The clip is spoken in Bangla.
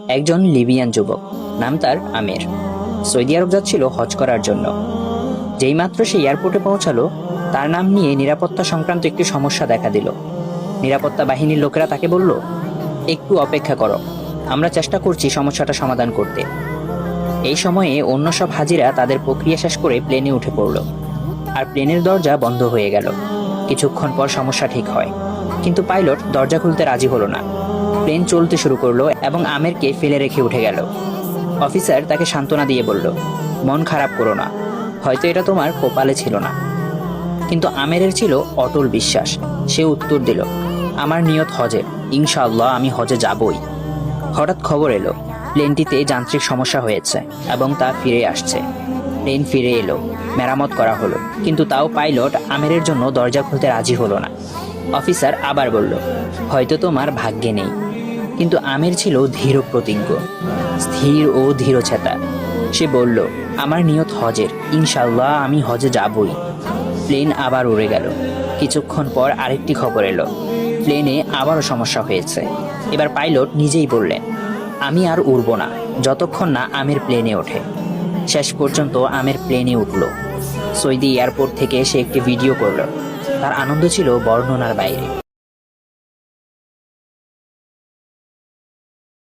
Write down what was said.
একজন লিবিয়ান যুবক, নাম তার আমির, সৌদি আরব যাচ্ছিল হজ করার জন্য। যেই মাত্র সে এয়ারপোর্টে পৌঁছালো, তার নাম নিয়ে নিরাপত্তা সংক্রান্ত একটি সমস্যা দেখা দিল। নিরাপত্তা বাহিনীর লোকেরা তাকে বলল, একটু অপেক্ষা করো, আমরা চেষ্টা করছি সমস্যাটা সমাধান করতে। এই সময়ে অন্য সব হাজিরা তাদের প্রক্রিয়া শেষ করে প্লেনে উঠে পড়ল, আর প্লেনের দরজা বন্ধ হয়ে গেল। কিছুক্ষণ পর সমস্যা ঠিক হয়, কিন্তু পাইলট দরজা খুলতে রাজি হলো না। প্লেন চলতে শুরু করলো এবং আমেরকে ফেলে রেখে উঠে গেল। অফিসার তাকে সান্ত্বনা দিয়ে বলল, মন খারাপ করো না, হয়তো এটা তোমার কপালে ছিল না। কিন্তু আমেরের ছিল অটল বিশ্বাস। সে উত্তর দিল, আমার নিয়ত হজের, ইনশাআল্লাহ আমি হজে যাবই। হঠাৎ খবর এলো, প্লেনটিতে যান্ত্রিক সমস্যা হয়েছে এবং তা ফিরে আসছে। প্লেন ফিরে এলো, মেরামত করা হলো, কিন্তু তাও পাইলট আমেরের জন্য দরজা খুলতে রাজি হলো না। অফিসার আবার বলল, হয়তো তোমার ভাগ্যে নেই। কিন্তু আমের ছিল ধীর প্রতিজ্ঞ, স্থির ও ধীরচেতা। সে বলল, আমার নিয়ত হজের, ইনশাআল্লাহ আমি হজে যাবই। প্লেন আবার উড়ে গেল। কিছুক্ষণ পর আরেকটি খবর এলো, প্লেনে আবারও সমস্যা হয়েছে। এবার পাইলট নিজেই বললেন, আমি আর উড়ব না যতক্ষণ না আমের প্লেনে ওঠে। শেষ পর্যন্ত আমের প্লেনে উঠল। সৌদি এয়ারপোর্ট থেকে সে একটি ভিডিও করল। তার আনন্দ ছিল বর্ণনার বাইরে।